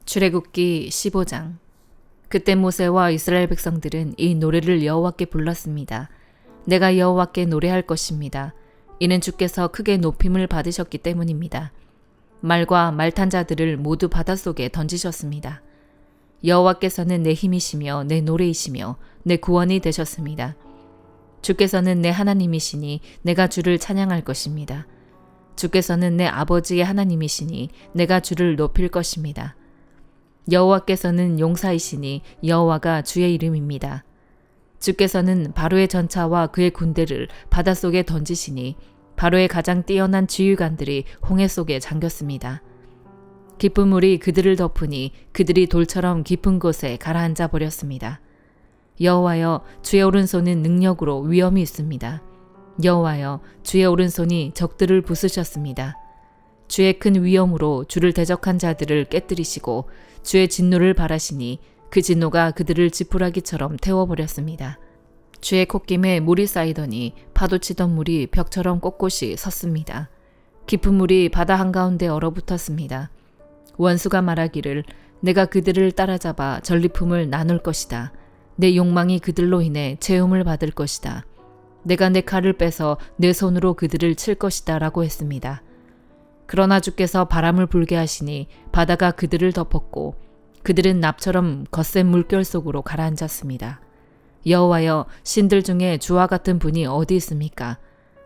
출애굽기 15장. 그때 모세와 이스라엘 백성들은 이 노래를 여호와께 불렀습니다. 내가 여호와께 노래할 것입니다. 이는 주께서 크게 높임을 받으셨기 때문입니다. 말과 말탄 자들을 모두 바닷속에 던지셨습니다. 여호와께서는 내 힘이시며 내 노래이시며 내 구원이 되셨습니다. 주께서는 내 하나님이시니 내가 주를 찬양할 것입니다. 주께서는 내 아버지의 하나님이시니 내가 주를 높일 것입니다. 여호와께서는 용사이시니 여호와가 주의 이름입니다. 주께서는 바로의 전차와 그의 군대를 바닷속에 던지시니 바로의 가장 뛰어난 지휘관들이 홍해 속에 잠겼습니다. 깊은 물이 그들을 덮으니 그들이 돌처럼 깊은 곳에 가라앉아 버렸습니다. 여호와여, 주의 오른손은 능력으로 위엄이 있습니다. 여호와여, 주의 오른손이 적들을 부수셨습니다. 주의 큰 위엄으로 주를 대적한 자들을 깨뜨리시고 주의 진노를 바라시니 그 진노가 그들을 지푸라기처럼 태워버렸습니다. 주의 콧김에 물이 쌓이더니 파도치던 물이 벽처럼 꼿꼿이 섰습니다. 깊은 물이 바다 한가운데 얼어붙었습니다. 원수가 말하기를 내가 그들을 따라잡아 전리품을 나눌 것이다. 내 욕망이 그들로 인해 채움을 받을 것이다. 내가 내 칼을 빼서 내 손으로 그들을 칠 것이다 라고 했습니다. 그러나 주께서 바람을 불게 하시니 바다가 그들을 덮었고 그들은 납처럼 거센 물결 속으로 가라앉았습니다. 여호와여, 신들 중에 주와 같은 분이 어디 있습니까?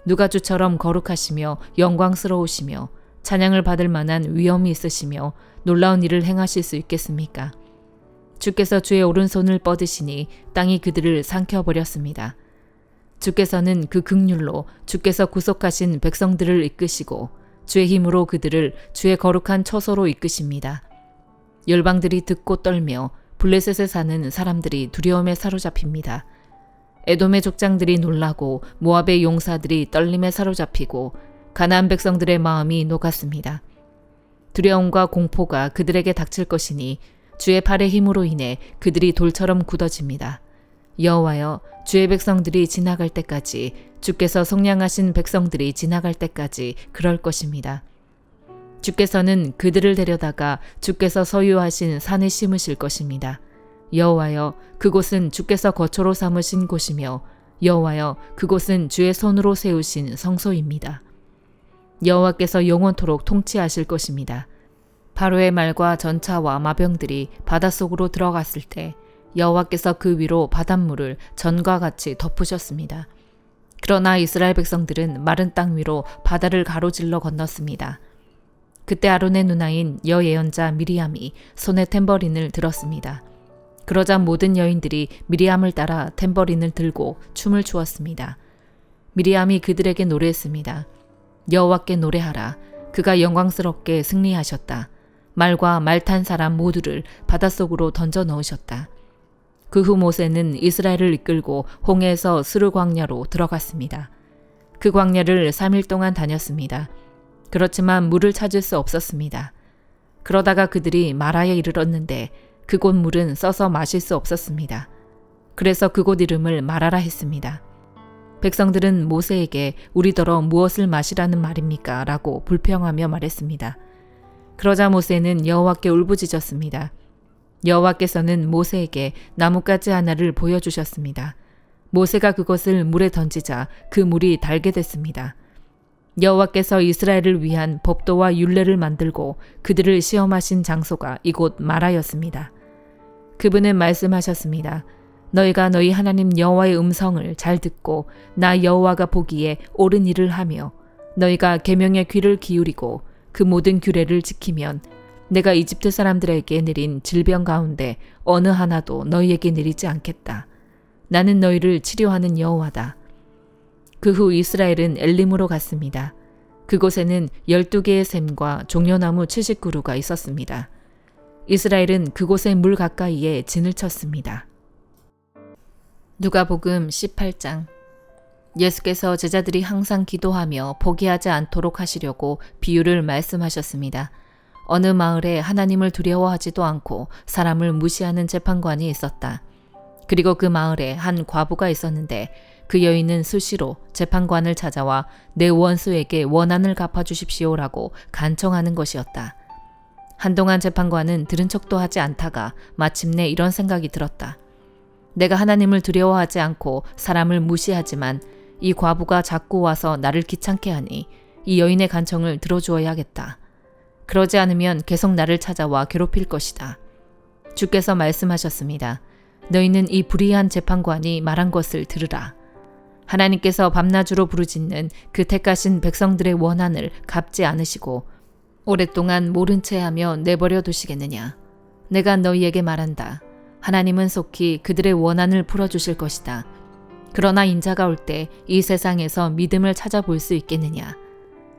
누가 주처럼 거룩하시며 영광스러우시며 찬양을 받을 만한 위엄이 있으시며 놀라운 일을 행하실 수 있겠습니까? 주께서 주의 오른손을 뻗으시니 땅이 그들을 삼켜버렸습니다. 주께서는 그 긍휼로 주께서 구속하신 백성들을 이끄시고 주의 힘으로 그들을 주의 거룩한 처소로 이끄십니다. 열방들이 듣고 떨며 블레셋에 사는 사람들이 두려움에 사로잡힙니다. 에돔의 족장들이 놀라고 모압의 용사들이 떨림에 사로잡히고 가나안 백성들의 마음이 녹았습니다. 두려움과 공포가 그들에게 닥칠 것이니 주의 팔의 힘으로 인해 그들이 돌처럼 굳어집니다. 여호와여, 주의 백성들이 지나갈 때까지, 주께서 속량하신 백성들이 지나갈 때까지 그럴 것입니다. 주께서는 그들을 데려다가 주께서 소유하신 산에 심으실 것입니다. 여호와여, 그곳은 주께서 거처로 삼으신 곳이며 여호와여, 그곳은 주의 손으로 세우신 성소입니다. 여호와께서 영원토록 통치하실 것입니다. 바로의 말과 전차와 마병들이 바닷속으로 들어갔을 때 여호와께서 그 위로 바닷물을 전과 같이 덮으셨습니다. 그러나 이스라엘 백성들은 마른 땅 위로 바다를 가로질러 건넜습니다. 그때 아론의 누나인 여예언자 미리암이 손에 탬버린을 들었습니다. 그러자 모든 여인들이 미리암을 따라 탬버린을 들고 춤을 추었습니다. 미리암이 그들에게 노래했습니다. 여호와께 노래하라. 그가 영광스럽게 승리하셨다. 말과 말 탄 사람 모두를 바닷속으로 던져 넣으셨다. 그 후 모세는 이스라엘을 이끌고 홍해에서 스르 광야로 들어갔습니다. 그 광야를 3일 동안 다녔습니다. 그렇지만 물을 찾을 수 없었습니다. 그러다가 그들이 마라에 이르렀는데 그곳 물은 써서 마실 수 없었습니다. 그래서 그곳 이름을 마라라 했습니다. 백성들은 모세에게 우리더러 무엇을 마시라는 말입니까? 라고 불평하며 말했습니다. 그러자 모세는 여호와께 울부짖었습니다. 여호와께서는 모세에게 나뭇가지 하나를 보여주셨습니다. 모세가 그것을 물에 던지자 그 물이 달게 됐습니다. 여호와께서 이스라엘을 위한 법도와 율례를 만들고 그들을 시험하신 장소가 이곳 마라였습니다. 그분은 말씀하셨습니다. 너희가 너희 하나님 여호와의 음성을 잘 듣고 나 여호와가 보기에 옳은 일을 하며 너희가 계명의 귀를 기울이고 그 모든 규례를 지키면 내가 이집트 사람들에게 내린 질병 가운데 어느 하나도 너희에게 내리지 않겠다. 나는 너희를 치료하는 여호와다. 그 후 이스라엘은 엘림으로 갔습니다. 그곳에는 12개의 샘과 종려나무 70그루가 있었습니다. 이스라엘은 그곳의 물 가까이에 진을 쳤습니다. 누가복음 18장. 예수께서 제자들이 항상 기도하며 포기하지 않도록 하시려고 비유를 말씀하셨습니다. 어느 마을에 하나님을 두려워하지도 않고 사람을 무시하는 재판관이 있었다. 그리고 그 마을에 한 과부가 있었는데 그 여인은 수시로 재판관을 찾아와 내 원수에게 원한을 갚아주십시오라고 간청하는 것이었다. 한동안 재판관은 들은 척도 하지 않다가 마침내 이런 생각이 들었다. 내가 하나님을 두려워하지 않고 사람을 무시하지만 이 과부가 자꾸 와서 나를 귀찮게 하니 이 여인의 간청을 들어주어야겠다. 그러지 않으면 계속 나를 찾아와 괴롭힐 것이다. 주께서 말씀하셨습니다. 너희는 이 불의한 재판관이 말한 것을 들으라. 하나님께서 밤낮으로 부르짖는 그 택하신 백성들의 원한을 갚지 않으시고 오랫동안 모른 채 하며 내버려 두시겠느냐. 내가 너희에게 말한다. 하나님은 속히 그들의 원한을 풀어주실 것이다. 그러나 인자가 올 때 이 세상에서 믿음을 찾아볼 수 있겠느냐.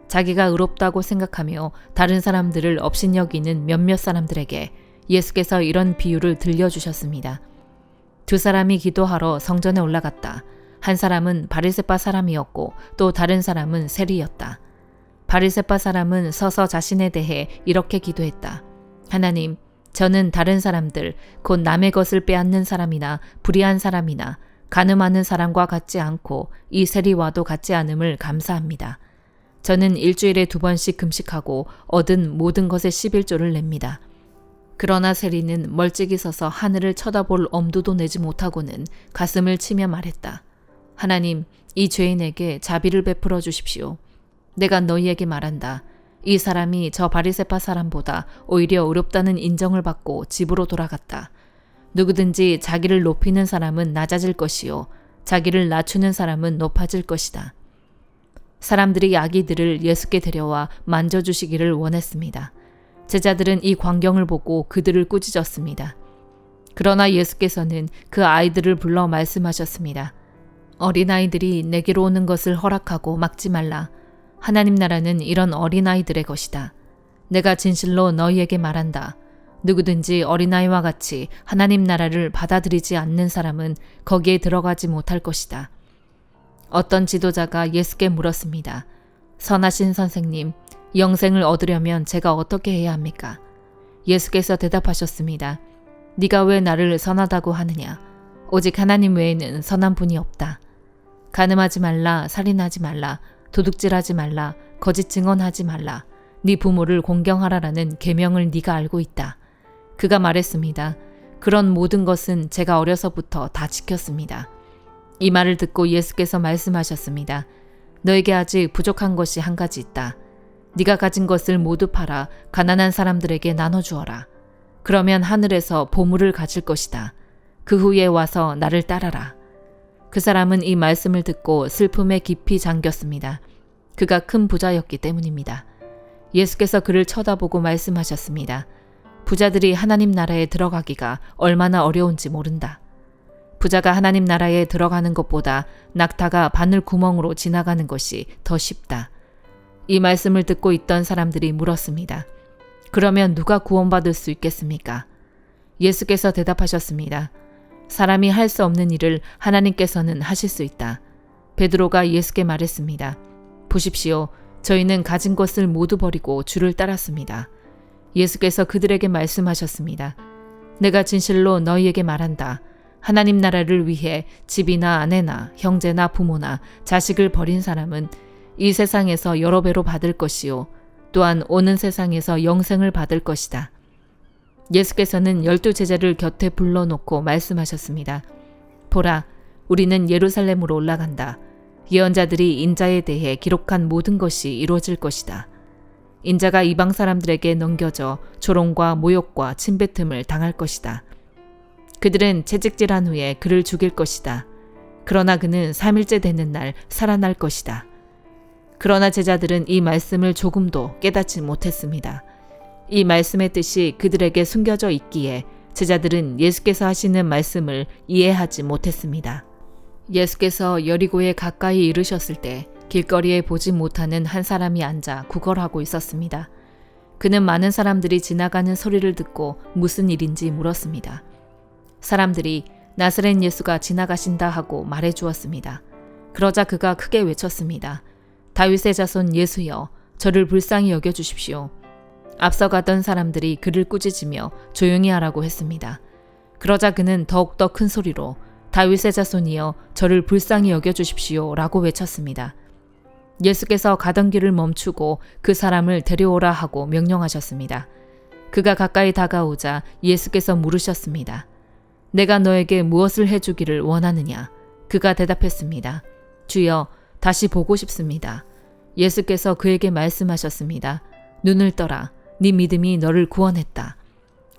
자기가 의롭다고 생각하며 다른 사람들을 업신여기는 몇몇 사람들에게 예수께서 이런 비유를 들려주셨습니다. 두 사람이 기도하러 성전에 올라갔다. 한 사람은 바리새파 사람이었고 또 다른 사람은 세리였다. 바리새파 사람은 서서 자신에 대해 이렇게 기도했다. 하나님, 저는 다른 사람들, 곧 남의 것을 빼앗는 사람이나 불의한 사람이나 간음하는 사람과 같지 않고 이 세리와도 같지 않음을 감사합니다. 저는 일주일에 2번씩 금식하고 얻은 모든 것의 11조를 냅니다. 그러나 세리는 멀찍이 서서 하늘을 쳐다볼 엄두도 내지 못하고는 가슴을 치며 말했다. 하나님, 이 죄인에게 자비를 베풀어 주십시오. 내가 너희에게 말한다. 이 사람이 저 바리새파 사람보다 오히려 의롭다는 인정을 받고 집으로 돌아갔다. 누구든지 자기를 높이는 사람은 낮아질 것이요 자기를 낮추는 사람은 높아질 것이다. 사람들이 아기들을 예수께 데려와 만져주시기를 원했습니다. 제자들은 이 광경을 보고 그들을 꾸짖었습니다. 그러나 예수께서는 그 아이들을 불러 말씀하셨습니다. 어린아이들이 내게로 오는 것을 허락하고 막지 말라. 하나님 나라는 이런 어린아이들의 것이다. 내가 진실로 너희에게 말한다. 누구든지 어린아이와 같이 하나님 나라를 받아들이지 않는 사람은 거기에 들어가지 못할 것이다. 어떤 지도자가 예수께 물었습니다. 선하신 선생님, 영생을 얻으려면 제가 어떻게 해야 합니까? 예수께서 대답하셨습니다. 네가 왜 나를 선하다고 하느냐? 오직 하나님 외에는 선한 분이 없다. 간음하지 말라, 살인하지 말라, 도둑질하지 말라, 거짓 증언하지 말라, 네 부모를 공경하라라는 계명을 네가 알고 있다. 그가 말했습니다. 그런 모든 것은 제가 어려서부터 다 지켰습니다. 이 말을 듣고 예수께서 말씀하셨습니다. 너에게 아직 부족한 것이 한 가지 있다. 네가 가진 것을 모두 팔아 가난한 사람들에게 나눠주어라. 그러면 하늘에서 보물을 가질 것이다. 그 후에 와서 나를 따라라. 그 사람은 이 말씀을 듣고 슬픔에 깊이 잠겼습니다. 그가 큰 부자였기 때문입니다. 예수께서 그를 쳐다보고 말씀하셨습니다. 부자들이 하나님 나라에 들어가기가 얼마나 어려운지 모른다. 부자가 하나님 나라에 들어가는 것보다 낙타가 바늘 구멍으로 지나가는 것이 더 쉽다. 이 말씀을 듣고 있던 사람들이 물었습니다. 그러면 누가 구원받을 수 있겠습니까? 예수께서 대답하셨습니다. 사람이 할 수 없는 일을 하나님께서는 하실 수 있다. 베드로가 예수께 말했습니다. 보십시오. 저희는 가진 것을 모두 버리고 주를 따랐습니다. 예수께서 그들에게 말씀하셨습니다. 내가 진실로 너희에게 말한다. 하나님 나라를 위해 집이나 아내나 형제나 부모나 자식을 버린 사람은 이 세상에서 여러 배로 받을 것이요 또한 오는 세상에서 영생을 받을 것이다. 예수께서는 12제자를 곁에 불러놓고 말씀하셨습니다. 보라, 우리는 예루살렘으로 올라간다. 예언자들이 인자에 대해 기록한 모든 것이 이루어질 것이다. 인자가 이방 사람들에게 넘겨져 조롱과 모욕과 침뱉음을 당할 것이다. 그들은 채찍질한 후에 그를 죽일 것이다. 그러나 그는 3일째 되는 날 살아날 것이다. 그러나 제자들은 이 말씀을 조금도 깨닫지 못했습니다. 이 말씀의 뜻이 그들에게 숨겨져 있기에 제자들은 예수께서 하시는 말씀을 이해하지 못했습니다. 예수께서 여리고에 가까이 이르셨을 때 길거리에 보지 못하는 한 사람이 앉아 구걸하고 있었습니다. 그는 많은 사람들이 지나가는 소리를 듣고 무슨 일인지 물었습니다. 사람들이 나사렛 예수가 지나가신다 하고 말해 주었습니다. 그러자 그가 크게 외쳤습니다. 다윗의 자손 예수여, 저를 불쌍히 여겨주십시오. 앞서가던 사람들이 그를 꾸짖으며 조용히 하라고 했습니다. 그러자 그는 더욱더 큰 소리로 다윗의 자손이여, 저를 불쌍히 여겨주십시오 라고 외쳤습니다. 예수께서 가던 길을 멈추고 그 사람을 데려오라 하고 명령하셨습니다. 그가 가까이 다가오자 예수께서 물으셨습니다. 내가 너에게 무엇을 해주기를 원하느냐? 그가 대답했습니다. 주여, 다시 보고 싶습니다. 예수께서 그에게 말씀하셨습니다. 눈을 떠라. 네 믿음이 너를 구원했다.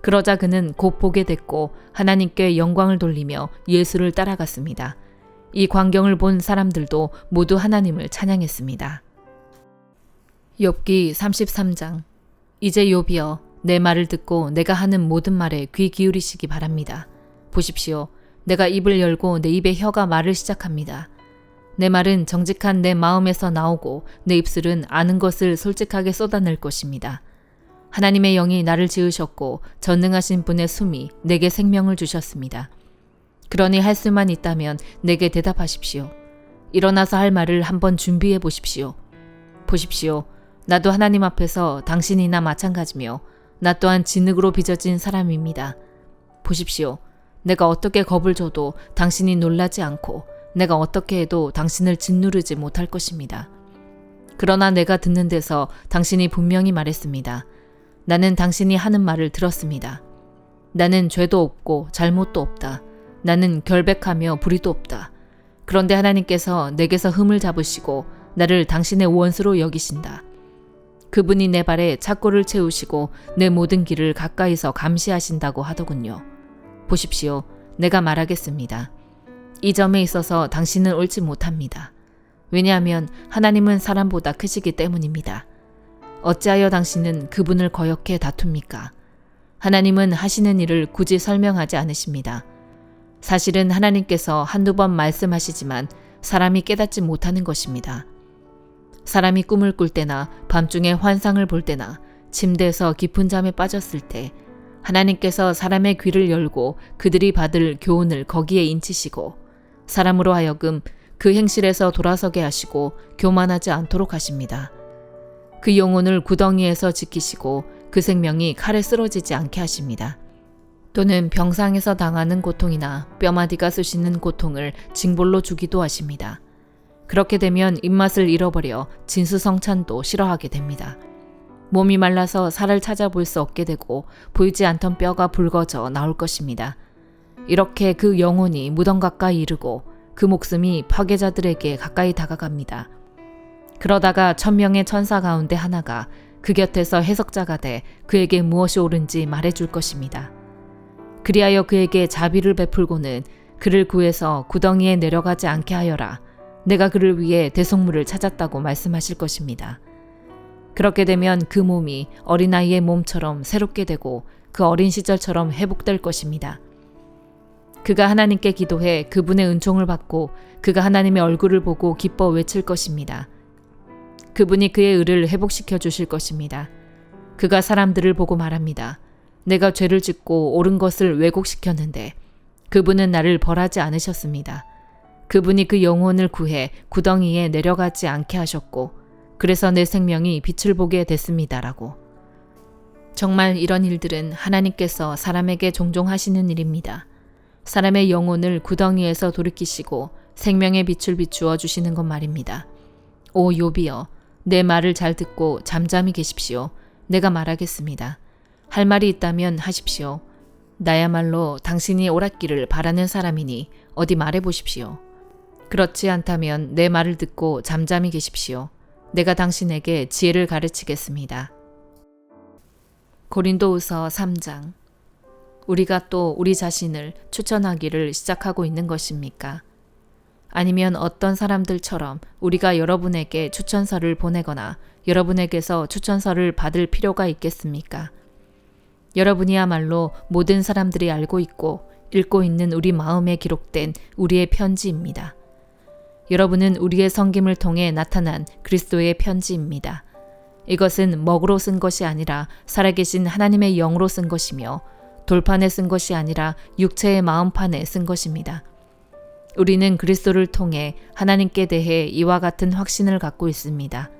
그러자 그는 곧 보게 됐고 하나님께 영광을 돌리며 예수를 따라갔습니다. 이 광경을 본 사람들도 모두 하나님을 찬양했습니다. 욥기 33장. 이제 욥이여, 내 말을 듣고 내가 하는 모든 말에 귀 기울이시기 바랍니다. 보십시오. 내가 입을 열고 내 입의 혀가 말을 시작합니다. 내 말은 정직한 내 마음에서 나오고 내 입술은 아는 것을 솔직하게 쏟아낼 것입니다. 하나님의 영이 나를 지으셨고 전능하신 분의 숨이 내게 생명을 주셨습니다. 그러니 할 수만 있다면 내게 대답하십시오. 일어나서 할 말을 한번 준비해 보십시오. 보십시오. 나도 하나님 앞에서 당신이나 마찬가지며 나 또한 진흙으로 빚어진 사람입니다. 보십시오. 내가 어떻게 겁을 줘도 당신이 놀라지 않고 내가 어떻게 해도 당신을 짓누르지 못할 것입니다. 그러나 내가 듣는 데서 당신이 분명히 말했습니다. 나는 당신이 하는 말을 들었습니다. 나는 죄도 없고 잘못도 없다. 나는 결백하며 불의도 없다. 그런데 하나님께서 내게서 흠을 잡으시고 나를 당신의 원수로 여기신다. 그분이 내 발에 착고를 채우시고 내 모든 길을 가까이서 감시하신다고 하더군요. 보십시오. 내가 말하겠습니다. 이 점에 있어서 당신은 옳지 못합니다. 왜냐하면 하나님은 사람보다 크시기 때문입니다. 어찌하여 당신은 그분을 거역해 다툽니까? 하나님은 하시는 일을 굳이 설명하지 않으십니다. 사실은 하나님께서 한두 번 말씀하시지만 사람이 깨닫지 못하는 것입니다. 사람이 꿈을 꿀 때나 밤중에 환상을 볼 때나 침대에서 깊은 잠에 빠졌을 때 하나님께서 사람의 귀를 열고 그들이 받을 교훈을 거기에 인치시고 사람으로 하여금 그 행실에서 돌아서게 하시고 교만하지 않도록 하십니다. 그 영혼을 구덩이에서 지키시고 그 생명이 칼에 쓰러지지 않게 하십니다. 또는 병상에서 당하는 고통이나 뼈마디가 쑤시는 고통을 징벌로 주기도 하십니다. 그렇게 되면 입맛을 잃어버려 진수성찬도 싫어하게 됩니다. 몸이 말라서 살을 찾아볼 수 없게 되고 보이지 않던 뼈가 붉어져 나올 것입니다. 이렇게 그 영혼이 무덤 가까이 이르고 그 목숨이 파괴자들에게 가까이 다가갑니다. 그러다가 1000명의 천사 가운데 하나가 그 곁에서 해석자가 돼 그에게 무엇이 옳은지 말해줄 것입니다. 그리하여 그에게 자비를 베풀고는 그를 구해서 구덩이에 내려가지 않게 하여라. 내가 그를 위해 대속물을 찾았다고 말씀하실 것입니다. 그렇게 되면 그 몸이 어린아이의 몸처럼 새롭게 되고 그 어린 시절처럼 회복될 것입니다. 그가 하나님께 기도해 그분의 은총을 받고 그가 하나님의 얼굴을 보고 기뻐 외칠 것입니다. 그분이 그의 의를 회복시켜 주실 것입니다. 그가 사람들을 보고 말합니다. 내가 죄를 짓고 옳은 것을 왜곡시켰는데 그분은 나를 벌하지 않으셨습니다. 그분이 그 영혼을 구해 구덩이에 내려가지 않게 하셨고 그래서 내 생명이 빛을 보게 됐습니다라고. 정말 이런 일들은 하나님께서 사람에게 종종 하시는 일입니다. 사람의 영혼을 구덩이에서 돌이키시고 생명의 빛을 비추어 주시는 것 말입니다. 오 욥이여, 내 말을 잘 듣고 잠잠히 계십시오. 내가 말하겠습니다. 할 말이 있다면 하십시오. 나야말로 당신이 옳았기를 바라는 사람이니 어디 말해보십시오. 그렇지 않다면 내 말을 듣고 잠잠히 계십시오. 내가 당신에게 지혜를 가르치겠습니다. 고린도후서 3장. 우리가 또 우리 자신을 추천하기를 시작하고 있는 것입니까? 아니면 어떤 사람들처럼 우리가 여러분에게 추천서를 보내거나 여러분에게서 추천서를 받을 필요가 있겠습니까? 여러분이야말로 모든 사람들이 알고 있고 읽고 있는 우리 마음에 기록된 우리의 편지입니다. 여러분은 우리의 섬김을 통해 나타난 그리스도의 편지입니다. 이것은 먹으로 쓴 것이 아니라 살아계신 하나님의 영으로 쓴 것이며 돌판에 쓴 것이 아니라 육체의 마음판에 쓴 것입니다. 우리는 그리스도를 통해 하나님께 대해 이와 같은 확신을 갖고 있습니다.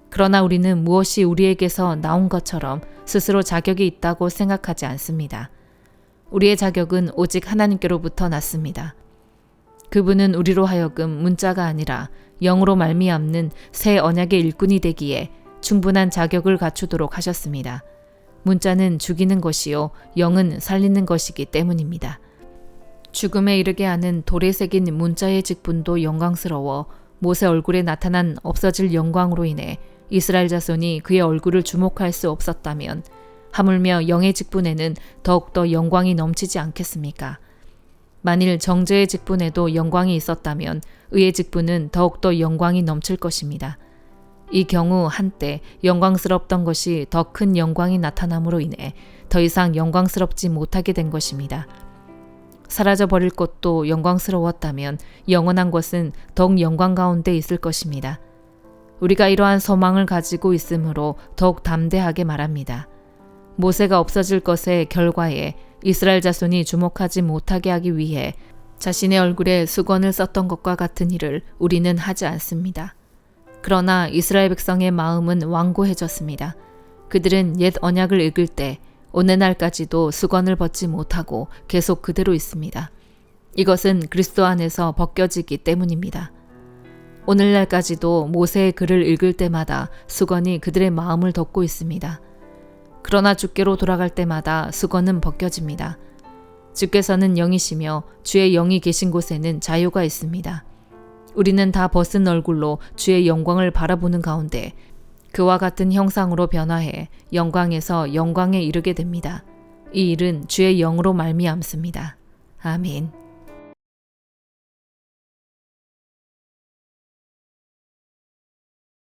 그러나 우리는 무엇이 우리에게서 나온 것처럼 스스로 자격이 있다고 생각하지 않습니다. 우리의 자격은 오직 하나님께로부터 났습니다. 그분은 우리로 하여금 문자가 아니라 영으로 말미암는 새 언약의 일꾼이 되기에 충분한 자격을 갖추도록 하셨습니다. 문자는 죽이는 것이요 영은 살리는 것이기 때문입니다. 죽음에 이르게 하는 돌에 새긴 문자의 직분도 영광스러워 모세 얼굴에 나타난 없어질 영광으로 인해 이스라엘 자손이 그의 얼굴을 주목할 수 없었다면 하물며 영의 직분에는 더욱더 영광이 넘치지 않겠습니까? 만일 정죄의 직분에도 영광이 있었다면 의의 직분은 더욱더 영광이 넘칠 것입니다. 이 경우 한때 영광스럽던 것이 더 큰 영광이 나타남으로 인해 더 이상 영광스럽지 못하게 된 것입니다. 사라져버릴 것도 영광스러웠다면 영원한 것은 더욱 영광 가운데 있을 것입니다. 우리가 이러한 소망을 가지고 있으므로 더욱 담대하게 말합니다. 모세가 없어질 것의 결과에 이스라엘 자손이 주목하지 못하게 하기 위해 자신의 얼굴에 수건을 썼던 것과 같은 일을 우리는 하지 않습니다. 그러나 이스라엘 백성의 마음은 완고해졌습니다. 그들은 옛 언약을 읽을 때 오늘날까지도 수건을 벗지 못하고 계속 그대로 있습니다. 이것은 그리스도 안에서 벗겨지기 때문입니다. 오늘날까지도 모세의 글을 읽을 때마다 수건이 그들의 마음을 덮고 있습니다. 그러나 주께로 돌아갈 때마다 수건은 벗겨집니다. 주께서는 영이시며 주의 영이 계신 곳에는 자유가 있습니다. 우리는 다 벗은 얼굴로 주의 영광을 바라보는 가운데 그와 같은 형상으로 변화해 영광에서 영광에 이르게 됩니다. 이 일은 주의 영으로 말미암습니다. 아멘.